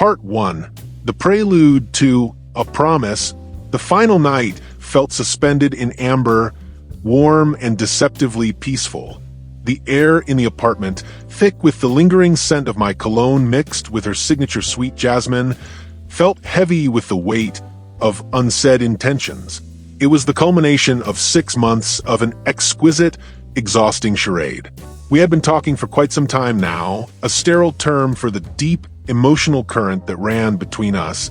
Part 1. The prelude to A Promise. The final night felt suspended in amber, warm and deceptively peaceful. The air in the apartment, thick with the lingering scent of my cologne mixed with her signature sweet jasmine, felt heavy with the weight of unsaid intentions. It was the culmination of 6 months of an exquisite, exhausting charade. We had been talking for quite some time now, a sterile term for the deep, emotional current that ran between us,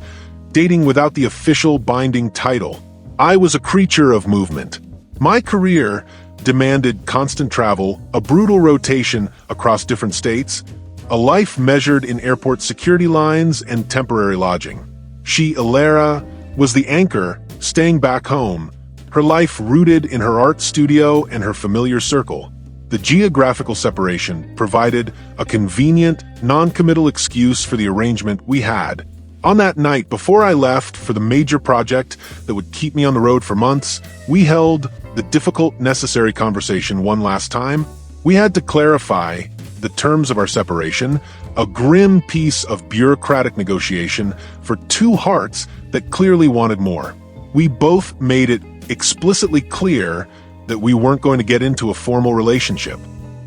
dating without the official binding title. I was a creature of movement. My career demanded constant travel, a brutal rotation across different states, a life measured in airport security lines and temporary lodging. She, Ilera, was the anchor, staying back home, her life rooted in her art studio and her familiar circle. The geographical separation provided a convenient, non-committal excuse for the arrangement we had. On that night, before I left for the major project that would keep me on the road for months, we held the difficult, necessary conversation one last time. We had to clarify the terms of our separation, a grim piece of bureaucratic negotiation for two hearts that clearly wanted more. We both made it explicitly clear that we weren't going to get into a formal relationship.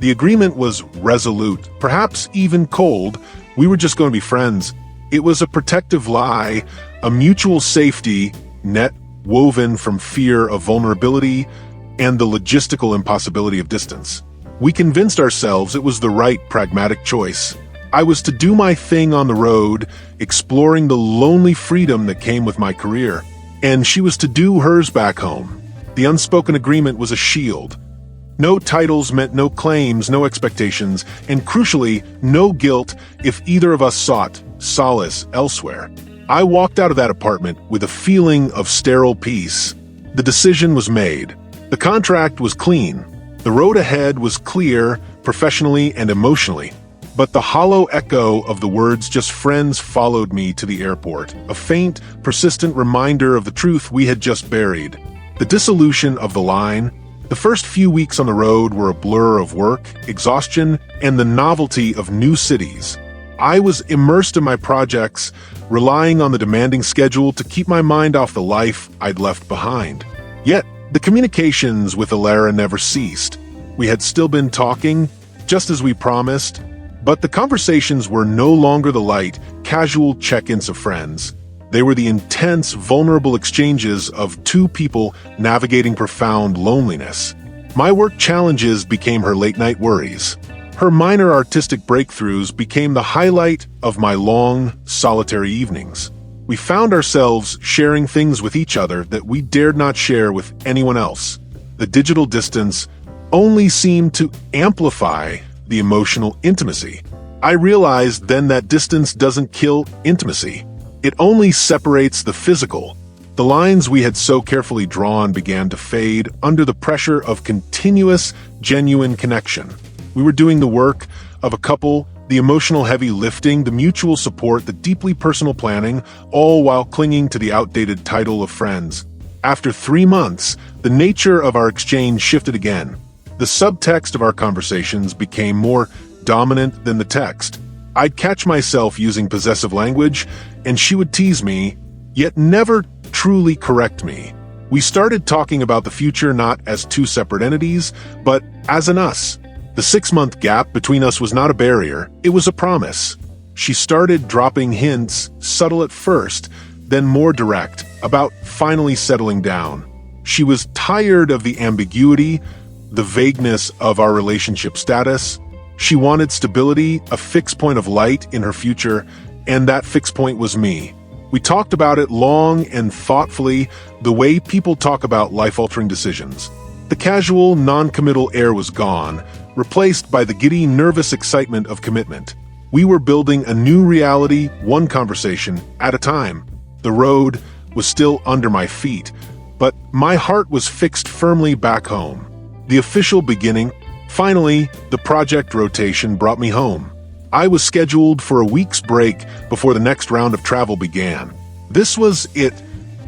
The agreement was resolute, perhaps even cold. We were just going to be friends. It was a protective lie, a mutual safety net woven from fear of vulnerability and the logistical impossibility of distance. We convinced ourselves it was the right pragmatic choice. I was to do my thing on the road, exploring the lonely freedom that came with my career, and she was to do hers back home. The unspoken agreement was a shield. No titles meant no claims, no expectations, and crucially, no guilt if either of us sought solace elsewhere. I walked out of that apartment with a feeling of sterile peace. The decision was made. The contract was clean. The road ahead was clear, professionally and emotionally. But the hollow echo of the words "just friends" followed me to the airport, a faint, persistent reminder of the truth we had just buried. The dissolution of the line. The first few weeks on the road were a blur of work, exhaustion, and the novelty of new cities. I was immersed in my projects, relying on the demanding schedule to keep my mind off the life I'd left behind. Yet, the communications with Ilera never ceased. We had still been talking, just as we promised, but the conversations were no longer the light, casual check-ins of friends. They were the intense, vulnerable exchanges of two people navigating profound loneliness. My work challenges became her late-night worries. Her minor artistic breakthroughs became the highlight of my long, solitary evenings. We found ourselves sharing things with each other that we dared not share with anyone else. The digital distance only seemed to amplify the emotional intimacy. I realized then that distance doesn't kill intimacy. It only separates the physical. The lines we had so carefully drawn began to fade under the pressure of continuous, genuine connection. We were doing the work of a couple, the emotional heavy lifting, the mutual support, the deeply personal planning, all while clinging to the outdated title of friends. After 3 months, the nature of our exchange shifted again. The subtext of our conversations became more dominant than the text. I'd catch myself using possessive language, and she would tease me, yet never truly correct me. We started talking about the future not as two separate entities, but as an us. The 6-month gap between us was not a barrier, it was a promise. She started dropping hints, subtle at first, then more direct, about finally settling down. She was tired of the ambiguity, the vagueness of our relationship status. She wanted stability, a fixed point of light in her future, and that fixed point was me. We talked about it long and thoughtfully, the way people talk about life-altering decisions. The casual, non-committal air was gone, replaced by the giddy, nervous excitement of commitment. We were building a new reality, one conversation at a time. The road was still under my feet, but my heart was fixed firmly back home. The official beginning. Finally, the project rotation brought me home. I was scheduled for a week's break before the next round of travel began. This was it,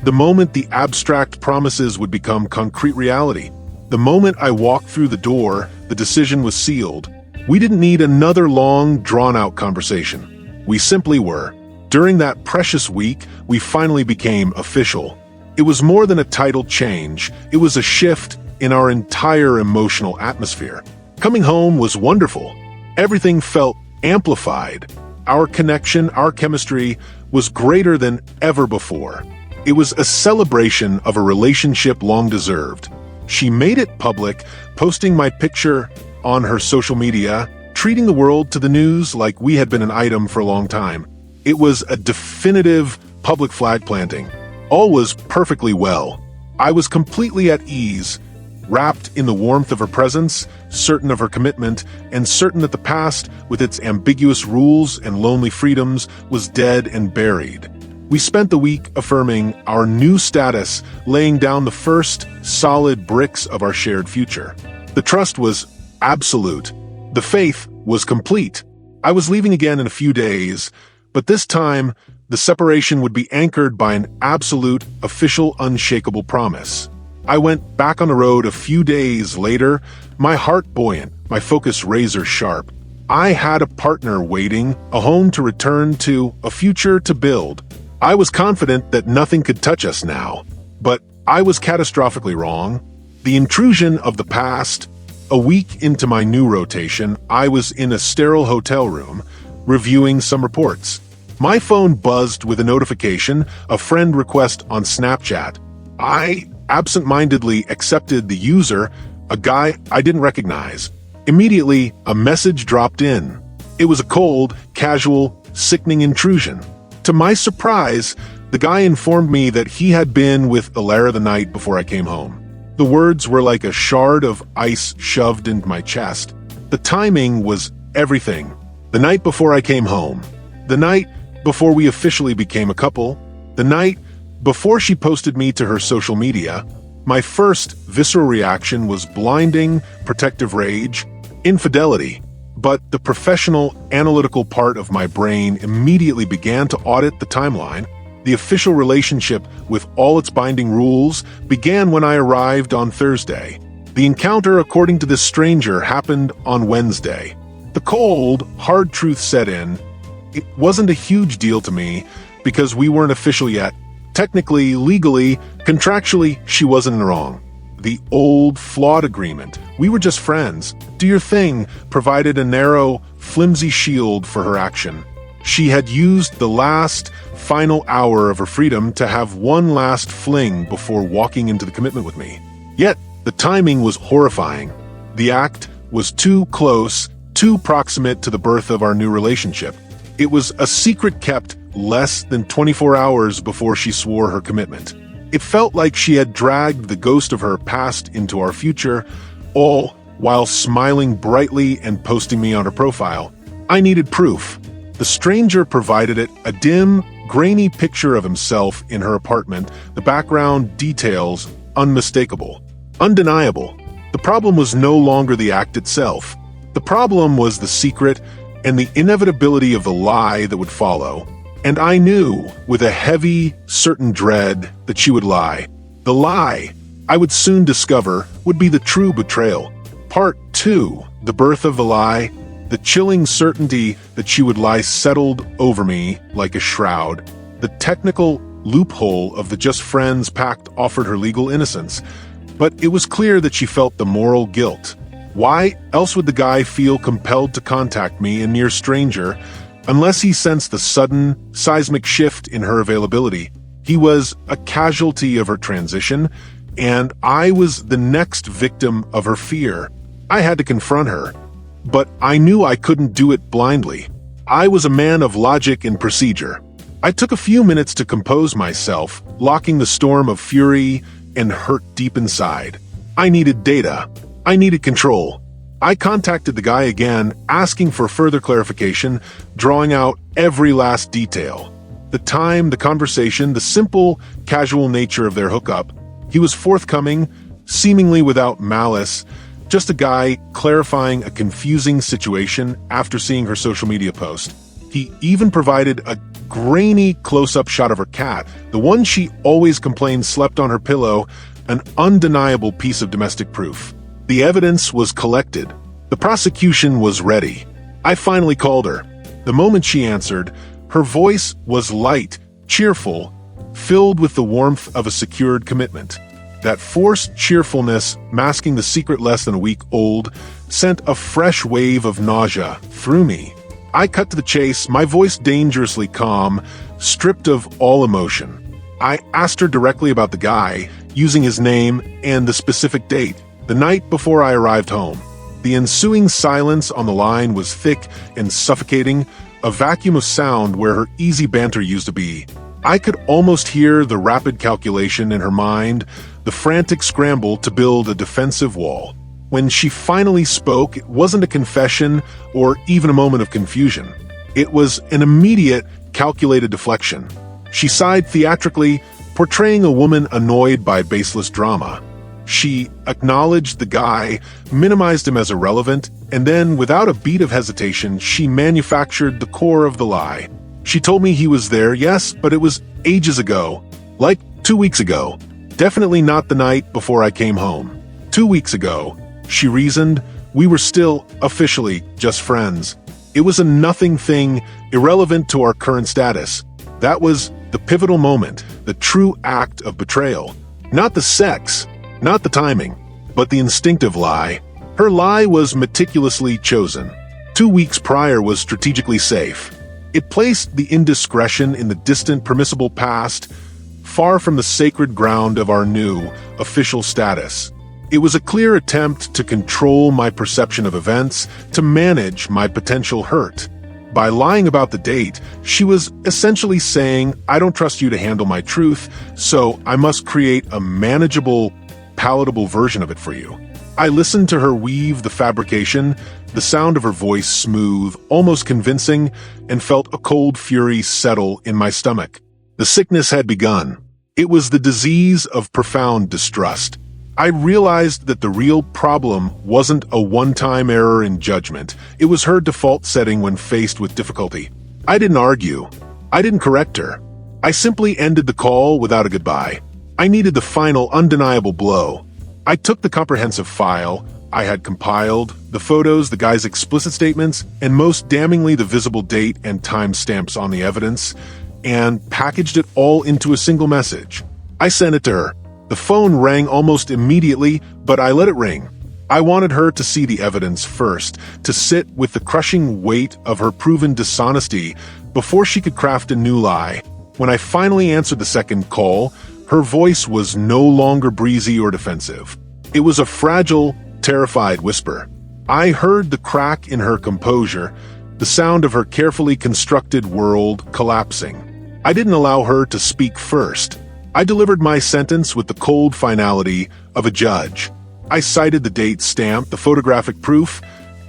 the moment the abstract promises would become concrete reality. The moment I walked through the door, the decision was sealed. We didn't need another long, drawn-out conversation. We simply were. During that precious week, we finally became official. It was more than a title change, it was a shift in our entire emotional atmosphere. Coming home was wonderful. Everything felt amplified. Our connection, our chemistry was greater than ever before. It was a celebration of a relationship long deserved. She made it public, posting my picture on her social media, treating the world to the news like we had been an item for a long time. It was a definitive public flag planting. All was perfectly well. I was completely at ease, wrapped in the warmth of her presence, certain of her commitment, and certain that the past, with its ambiguous rules and lonely freedoms, was dead and buried. We spent the week affirming our new status, laying down the first solid bricks of our shared future. The trust was absolute. The faith was complete. I was leaving again in a few days, but this time, the separation would be anchored by an absolute, official, unshakable promise. I went back on the road a few days later, my heart buoyant, my focus razor sharp. I had a partner waiting, a home to return to, a future to build. I was confident that nothing could touch us now, but I was catastrophically wrong. The intrusion of the past. A week into my new rotation, I was in a sterile hotel room, reviewing some reports. My phone buzzed with a notification, a friend request on Snapchat. I absent-mindedly accepted the user, a guy I didn't recognize. Immediately, a message dropped in. It was a cold, casual, sickening intrusion. To my surprise, the guy informed me that he had been with Alara the night before I came home. The words were like a shard of ice shoved into my chest. The timing was everything. The night before I came home. The night before we officially became a couple. The night before she posted me to her social media. My first visceral reaction was blinding, protective rage, infidelity. But the professional, analytical part of my brain immediately began to audit the timeline. The official relationship, with all its binding rules, began when I arrived on Thursday. The encounter, according to this stranger, happened on Wednesday. The cold, hard truth set in. It wasn't a huge deal to me because we weren't official yet. Technically, legally, contractually, she wasn't wrong. The old, flawed agreement. We were just friends. Do your thing provided a narrow, flimsy shield for her action. She had used the last, final hour of her freedom to have one last fling before walking into the commitment with me. Yet, the timing was horrifying. The act was too close, too proximate to the birth of our new relationship. It was a secret kept less than 24 hours before she swore her commitment. It felt like she had dragged the ghost of her past into our future, all while smiling brightly and posting me on her profile. I needed proof. The stranger provided it, a dim, grainy picture of himself in her apartment, the background details unmistakable, undeniable. The problem was no longer the act itself. The problem was the secret and the inevitability of the lie that would follow. And I knew, with a heavy, certain dread, that she would lie. The lie, I would soon discover, would be the true betrayal. Part 2, the birth of the lie, the chilling certainty that she would lie settled over me like a shroud. The technical loophole of the just friends pact offered her legal innocence, but it was clear that she felt the moral guilt. Why else would the guy feel compelled to contact me, a near stranger, unless he sensed the sudden, seismic shift in her availability? He was a casualty of her transition, and I was the next victim of her fear. I had to confront her, but I knew I couldn't do it blindly. I was a man of logic and procedure. I took a few minutes to compose myself, locking the storm of fury and hurt deep inside. I needed data. I needed control. I contacted the guy again, asking for further clarification, drawing out every last detail. The time, the conversation, the simple, casual nature of their hookup. He was forthcoming, seemingly without malice, just a guy clarifying a confusing situation after seeing her social media post. He even provided a grainy close-up shot of her cat, the one she always complained slept on her pillow, an undeniable piece of domestic proof. The evidence was collected. The prosecution was ready. I finally called her. The moment she answered, Her voice was light, cheerful, filled with the warmth of a secured commitment. That forced cheerfulness, masking the secret less than a week old, sent a fresh wave of nausea through me. I cut to the chase, my voice dangerously calm, stripped of all emotion. I asked her directly about the guy, using his name and the specific date, the night before I arrived home. The ensuing silence on the line was thick and suffocating, a vacuum of sound where her easy banter used to be. I could almost hear the rapid calculation in her mind, the frantic scramble to build a defensive wall. When she finally spoke, it wasn't a confession or even a moment of confusion. It was an immediate, calculated deflection. She sighed theatrically, portraying a woman annoyed by baseless drama. She acknowledged the guy, minimized him as irrelevant, and then, without a beat of hesitation, she manufactured the core of the lie. She told me he was there, yes, but it was ages ago. Like 2 weeks ago. Definitely not the night before I came home. 2 weeks ago, she reasoned, we were still, officially, just friends. It was a nothing thing, irrelevant to our current status. That was the pivotal moment, the true act of betrayal. Not the sex, not the timing, but the instinctive lie. Her lie was meticulously chosen. 2 weeks prior was strategically safe. It placed the indiscretion in the distant, permissible past, far from the sacred ground of our new, official status. It was a clear attempt to control my perception of events, to manage my potential hurt. By lying about the date, she was essentially saying, I don't trust you to handle my truth, so I must create a manageable, palatable version of it for you. I listened to her weave the fabrication, the sound of her voice smooth, almost convincing, and felt a cold fury settle in my stomach. The sickness had begun. It was the disease of profound distrust. I realized that the real problem wasn't a one-time error in judgment. It was her default setting when faced with difficulty. I didn't argue. I didn't correct her. I simply ended the call without a goodbye. I needed the final, undeniable blow. I took the comprehensive file I had compiled, the photos, the guy's explicit statements, and most damningly the visible date and time stamps on the evidence, and packaged it all into a single message. I sent it to her. The phone rang almost immediately, but I let it ring. I wanted her to see the evidence first, to sit with the crushing weight of her proven dishonesty before she could craft a new lie. When I finally answered the second call, her voice was no longer breezy or defensive. It was a fragile, terrified whisper. I heard the crack in her composure, the sound of her carefully constructed world collapsing. I didn't allow her to speak first. I delivered my sentence with the cold finality of a judge. I cited the date stamp, the photographic proof,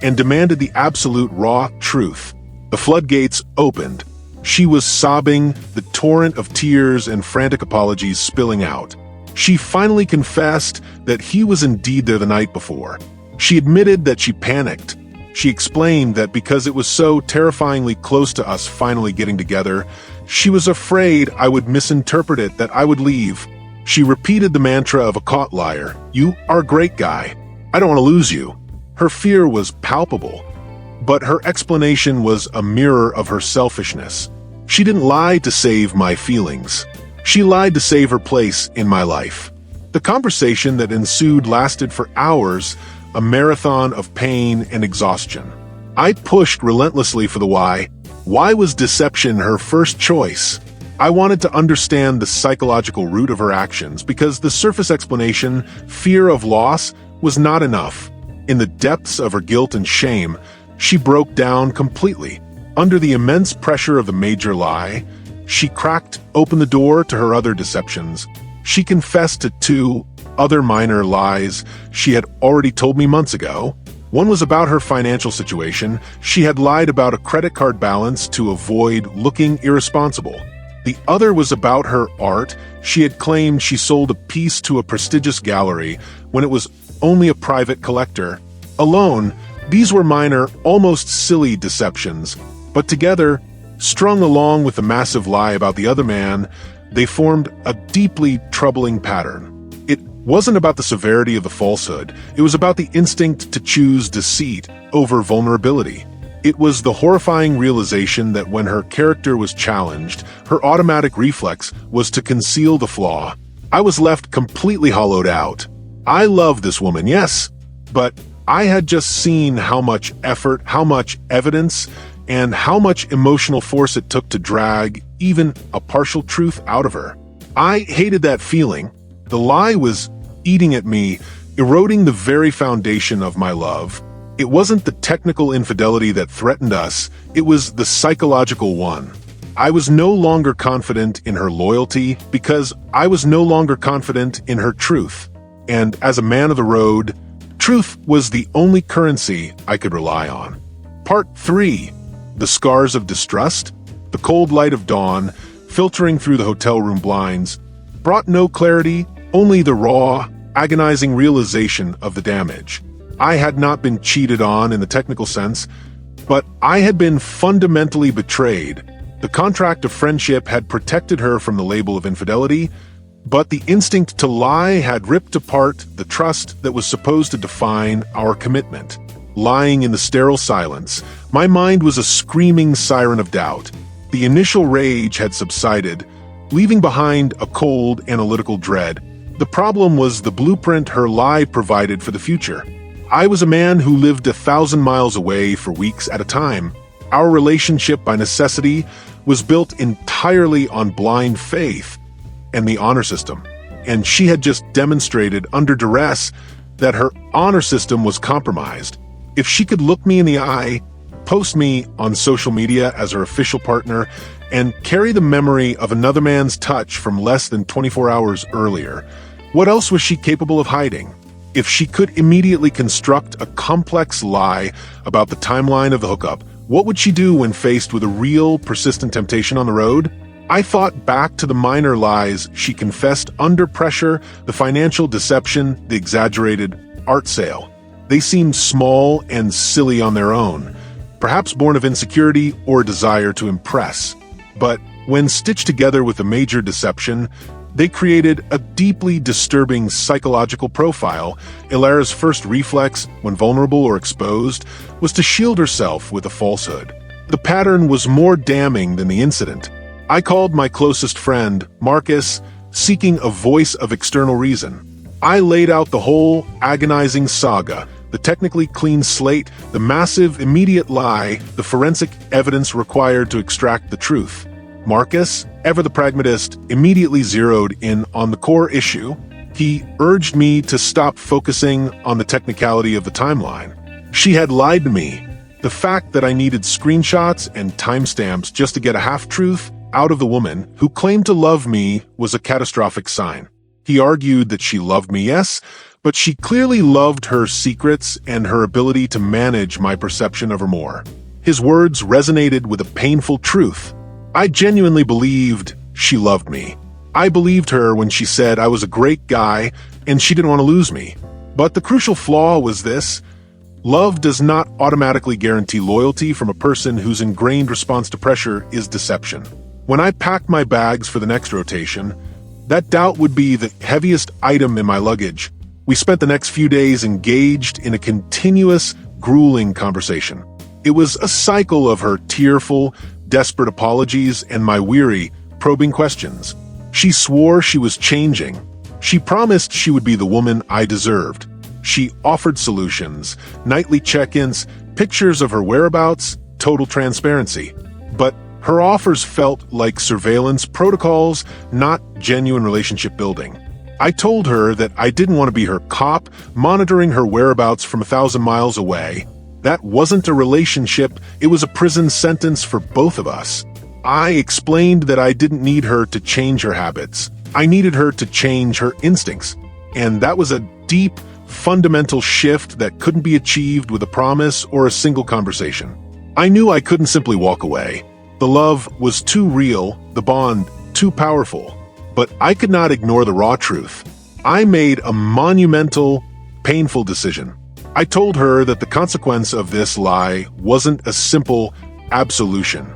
and demanded the absolute raw truth. The floodgates opened. She was sobbing, the torrent of tears and frantic apologies spilling out. She finally confessed that he was indeed there the night before. She admitted that she panicked. She explained that because it was so terrifyingly close to us finally getting together, she was afraid I would misinterpret it, that I would leave. She repeated the mantra of a caught liar. You are a great guy. I don't want to lose you. Her fear was palpable, but her explanation was a mirror of her selfishness. She didn't lie to save my feelings. She lied to save her place in my life. The conversation that ensued lasted for hours, a marathon of pain and exhaustion. I pushed relentlessly for the why. Why was deception her first choice? I wanted to understand the psychological root of her actions because the surface explanation, fear of loss, was not enough. In the depths of her guilt and shame, she broke down completely. Under the immense pressure of the major lie, she cracked open the door to her other deceptions. She confessed to 2 other minor lies she had already told me months ago. One was about her financial situation. She had lied about a credit card balance to avoid looking irresponsible. The other was about her art. She had claimed she sold a piece to a prestigious gallery when it was only a private collector. Alone, these were minor, almost silly deceptions, but together, strung along with the massive lie about the other man, they formed a deeply troubling pattern. It wasn't about the severity of the falsehood. It was about the instinct to choose deceit over vulnerability. It was the horrifying realization that when her character was challenged, her automatic reflex was to conceal the flaw. I was left completely hollowed out. I love this woman, yes, but I had just seen how much effort, how much evidence, and how much emotional force it took to drag even a partial truth out of her. I hated that feeling. The lie was eating at me, eroding the very foundation of my love. It wasn't the technical infidelity that threatened us, it was the psychological one. I was no longer confident in her loyalty because I was no longer confident in her truth. And as a man of the road, truth was the only currency I could rely on. Part 3. The scars of distrust. The cold light of dawn, filtering through the hotel room blinds, brought no clarity, only the raw, agonizing realization of the damage. I had not been cheated on in the technical sense, but I had been fundamentally betrayed. The contract of friendship had protected her from the label of infidelity, but the instinct to lie had ripped apart the trust that was supposed to define our commitment. Lying in the sterile silence, my mind was a screaming siren of doubt. The initial rage had subsided, leaving behind a cold, analytical dread. The problem was the blueprint her lie provided for the future. I was a man who lived 1,000 miles away for weeks at a time. Our relationship, by necessity, was built entirely on blind faith and the honor system. And she had just demonstrated under duress that her honor system was compromised. If she could look me in the eye, post me on social media as her official partner, and carry the memory of another man's touch from less than 24 hours earlier, what else was she capable of hiding? If she could immediately construct a complex lie about the timeline of the hookup, what would she do when faced with a real, persistent temptation on the road? I thought back to the minor lies she confessed under pressure, the financial deception, the exaggerated art sale. They seemed small and silly on their own, perhaps born of insecurity or a desire to impress. But when stitched together with a major deception, they created a deeply disturbing psychological profile. Ilara's first reflex, when vulnerable or exposed, was to shield herself with a falsehood. The pattern was more damning than the incident. I called my closest friend, Marcus, seeking a voice of external reason. I laid out the whole agonizing saga, the technically clean slate, the massive, immediate lie, the forensic evidence required to extract the truth. Marcus, ever the pragmatist, immediately zeroed in on the core issue. He urged me to stop focusing on the technicality of the timeline. She had lied to me. The fact that I needed screenshots and timestamps just to get a half-truth out of the woman who claimed to love me was a catastrophic sign. He argued that she loved me, yes, but she clearly loved her secrets and her ability to manage my perception of her more. His words resonated with a painful truth. I genuinely believed she loved me. I believed her when she said I was a great guy and she didn't want to lose me. But the crucial flaw was this: love does not automatically guarantee loyalty from a person whose ingrained response to pressure is deception. When I packed my bags for the next rotation, that doubt would be the heaviest item in my luggage. We spent the next few days engaged in a continuous, grueling conversation. It was a cycle of her tearful, desperate apologies and my weary, probing questions. She swore she was changing. She promised she would be the woman I deserved. She offered solutions, nightly check-ins, pictures of her whereabouts, total transparency. But her offers felt like surveillance protocols, not genuine relationship building. I told her that I didn't want to be her cop, monitoring her whereabouts from 1,000 miles away. That wasn't a relationship, it was a prison sentence for both of us. I explained that I didn't need her to change her habits. I needed her to change her instincts. And that was a deep, fundamental shift that couldn't be achieved with a promise or a single conversation. I knew I couldn't simply walk away. The love was too real, the bond too powerful. But I could not ignore the raw truth. I made a monumental, painful decision. I told her that the consequence of this lie wasn't a simple absolution.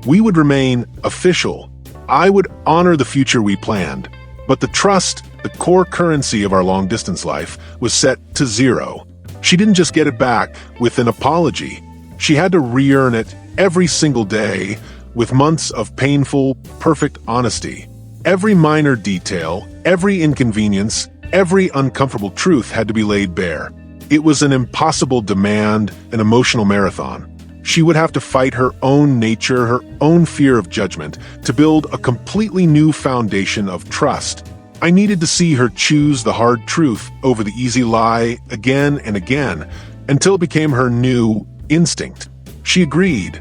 We would remain official. I would honor the future we planned. But the trust, the core currency of our long-distance life, was set to zero. She didn't just get it back with an apology. She had to re-earn it every single day, with months of painful, perfect honesty. Every minor detail, every inconvenience, every uncomfortable truth had to be laid bare. It was an impossible demand, an emotional marathon. She would have to fight her own nature, her own fear of judgment, to build a completely new foundation of trust. I needed to see her choose the hard truth over the easy lie again and again, until it became her new instinct. She agreed,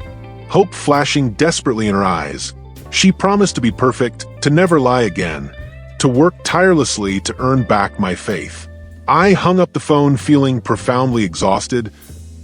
hope flashing desperately in her eyes. She promised to be perfect, to never lie again, to work tirelessly to earn back my faith. I hung up the phone feeling profoundly exhausted,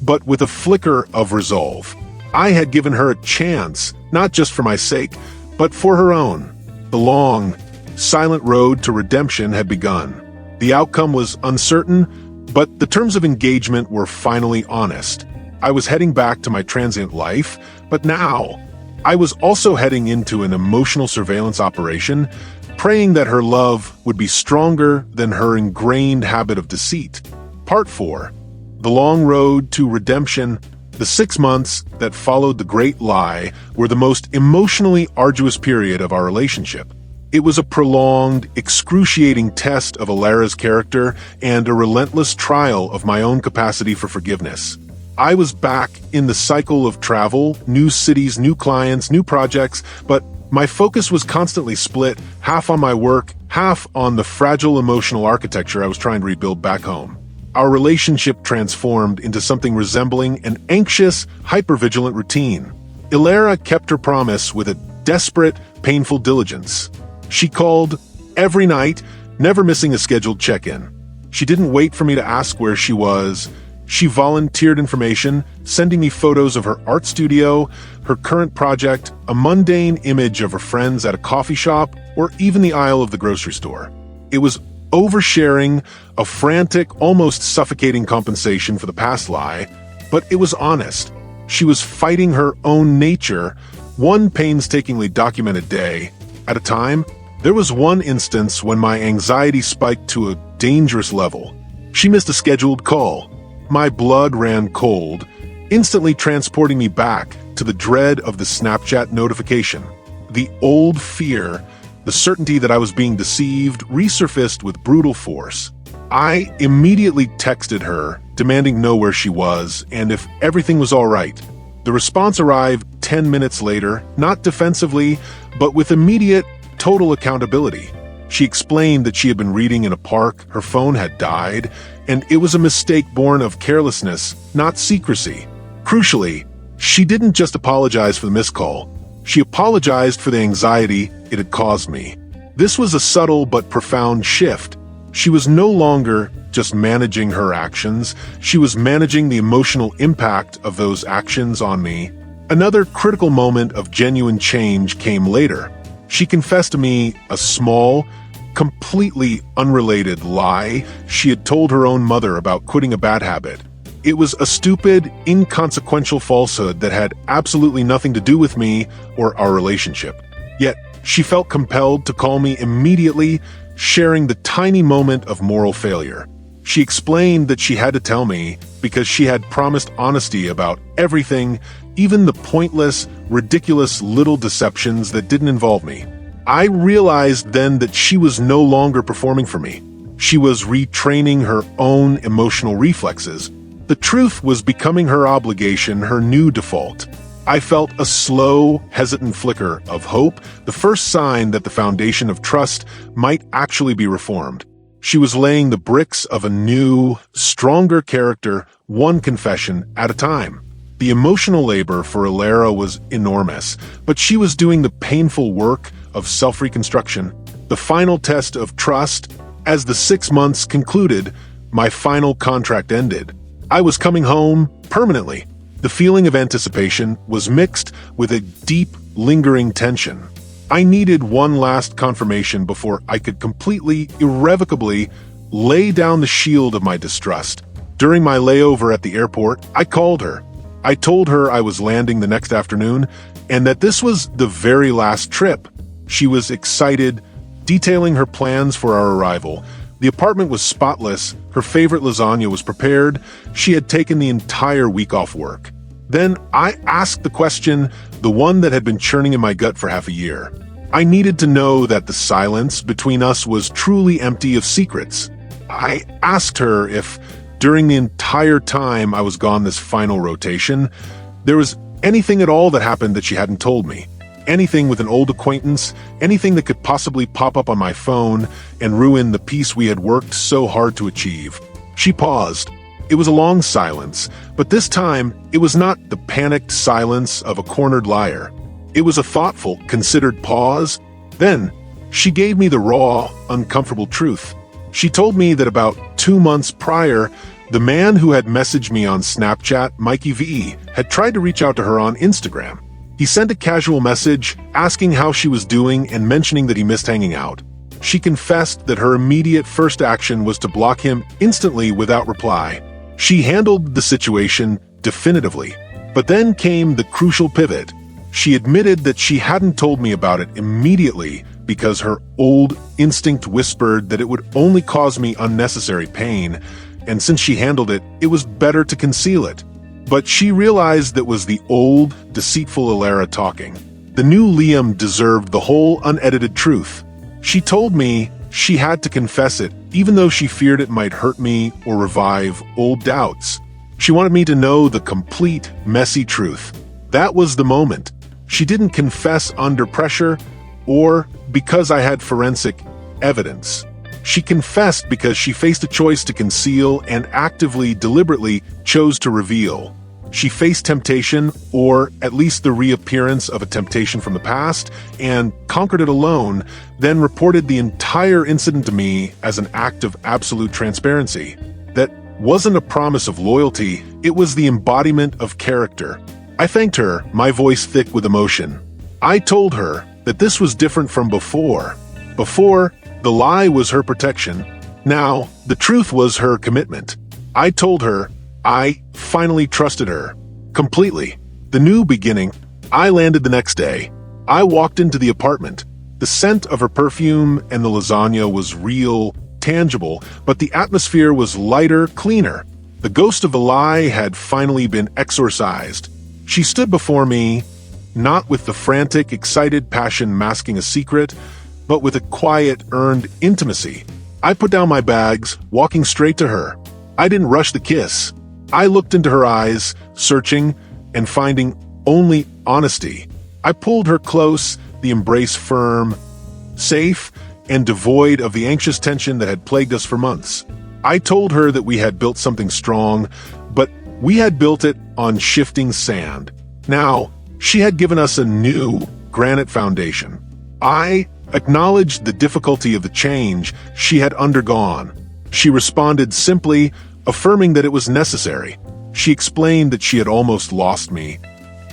but with a flicker of resolve. I had given her a chance, not just for my sake, but for her own. The long, silent road to redemption had begun. The outcome was uncertain, but the terms of engagement were finally honest. I was heading back to my transient life, but now I was also heading into an emotional surveillance operation, praying that her love would be stronger than her ingrained habit of deceit. Part 4. The long road to redemption. The 6 months that followed the great lie were the most emotionally arduous period of our relationship. It was a prolonged, excruciating test of Alara's character and a relentless trial of my own capacity for forgiveness. I was back in the cycle of travel, new cities, new clients, new projects, but my focus was constantly split, half on my work, half on the fragile emotional architecture I was trying to rebuild back home. Our relationship transformed into something resembling an anxious, hypervigilant routine. Alara kept her promise with a desperate, painful diligence. She called every night, never missing a scheduled check-in. She didn't wait for me to ask where she was. She volunteered information, sending me photos of her art studio, her current project, a mundane image of her friends at a coffee shop, or even the aisle of the grocery store. It was oversharing, a frantic, almost suffocating compensation for the past lie, but it was honest. She was fighting her own nature, one painstakingly documented day at a time. There was one instance when my anxiety spiked to a dangerous level. She missed a scheduled call. My blood ran cold, instantly transporting me back to the dread of the Snapchat notification. The old fear, the certainty that I was being deceived, resurfaced with brutal force. I immediately texted her, demanding to know where she was and if everything was all right. The response arrived 10 minutes later, not defensively, but with immediate, total accountability. She explained that she had been reading in a park, her phone had died, and it was a mistake born of carelessness, not secrecy. Crucially, she didn't just apologize for the missed call. She apologized for the anxiety it had caused me. This was a subtle but profound shift. She was no longer just managing her actions, she was managing the emotional impact of those actions on me. Another critical moment of genuine change came later. She confessed to me a small, completely unrelated lie she had told her own mother about quitting a bad habit. It was a stupid, inconsequential falsehood that had absolutely nothing to do with me or our relationship. Yet, she felt compelled to call me immediately, sharing the tiny moment of moral failure. She explained that she had to tell me because she had promised honesty about everything, even the pointless, ridiculous little deceptions that didn't involve me. I realized then that she was no longer performing for me. She was retraining her own emotional reflexes. The truth was becoming her obligation, her new default. I felt a slow, hesitant flicker of hope, the first sign that the foundation of trust might actually be reformed. She was laying the bricks of a new, stronger character, one confession at a time. The emotional labor for Alara was enormous, but she was doing the painful work of self-reconstruction, the final test of trust. As the 6 months concluded, my final contract ended. I was coming home permanently. The feeling of anticipation was mixed with a deep, lingering tension. I needed one last confirmation before I could completely, irrevocably lay down the shield of my distrust. During my layover at the airport, I called her. I told her I was landing the next afternoon and that this was the very last trip. She was excited, detailing her plans for our arrival. The apartment was spotless, her favorite lasagna was prepared, she had taken the entire week off work. Then I asked the question, the one that had been churning in my gut for half a year. I needed to know that the silence between us was truly empty of secrets. I asked her if, during the entire time I was gone this final rotation, there was anything at all that happened that she hadn't told me. Anything with an old acquaintance, anything that could possibly pop up on my phone and ruin the peace we had worked so hard to achieve. She paused. It was a long silence, but this time it was not the panicked silence of a cornered liar. It was a thoughtful, considered pause. Then, she gave me the raw, uncomfortable truth. She told me that about 2 months prior, the man who had messaged me on Snapchat, Mikey V, had tried to reach out to her on Instagram. He sent a casual message asking how she was doing and mentioning that he missed hanging out. She confessed that her immediate first action was to block him instantly without reply. She handled the situation definitively. But then came the crucial pivot. She admitted that she hadn't told me about it immediately because her old instinct whispered that it would only cause me unnecessary pain, and since she handled it, it was better to conceal it. But she realized that was the old, deceitful Alara talking. The new Liam deserved the whole unedited truth. She told me she had to confess it, even though she feared it might hurt me or revive old doubts. She wanted me to know the complete, messy truth. That was the moment. She didn't confess under pressure or because I had forensic evidence. She confessed because she faced a choice to conceal and actively, deliberately chose to reveal. She faced temptation, or at least the reappearance of a temptation from the past, and conquered it alone, then reported the entire incident to me as an act of absolute transparency. That wasn't a promise of loyalty, it was the embodiment of character. I thanked her, my voice thick with emotion. I told her that this was different from before. Before, the lie was her protection. Now, the truth was her commitment. I told her I finally trusted her. Completely. The new beginning. I landed the next day. I walked into the apartment. The scent of her perfume and the lasagna was real, tangible, but the atmosphere was lighter, cleaner. The ghost of the lie had finally been exorcised. She stood before me, not with the frantic, excited passion masking a secret, but with a quiet, earned intimacy. I put down my bags, walking straight to her. I didn't rush the kiss. I looked into her eyes, searching and finding only honesty. I pulled her close, the embrace firm, safe, and devoid of the anxious tension that had plagued us for months. I told her that we had built something strong, but we had built it on shifting sand. Now, she had given us a new granite foundation. I acknowledged the difficulty of the change she had undergone. She responded simply, affirming that it was necessary. She explained that she had almost lost me,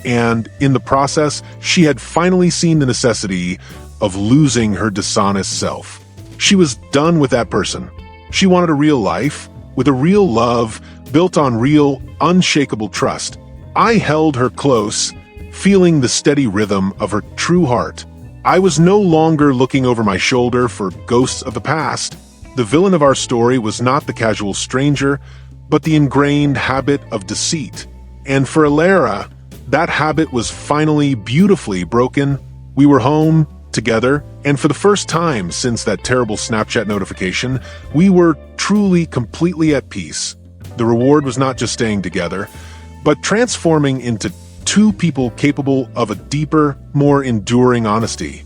and in the process, she had finally seen the necessity of losing her dishonest self. She was done with that person. She wanted a real life, with a real love, built on real, unshakable trust. I held her close, feeling the steady rhythm of her true heart. I was no longer looking over my shoulder for ghosts of the past. The villain of our story was not the casual stranger, but the ingrained habit of deceit. And for Alara, that habit was finally beautifully broken. We were home, together, and for the first time since that terrible Snapchat notification, we were truly, completely at peace. The reward was not just staying together, but transforming into two people capable of a deeper, more enduring honesty.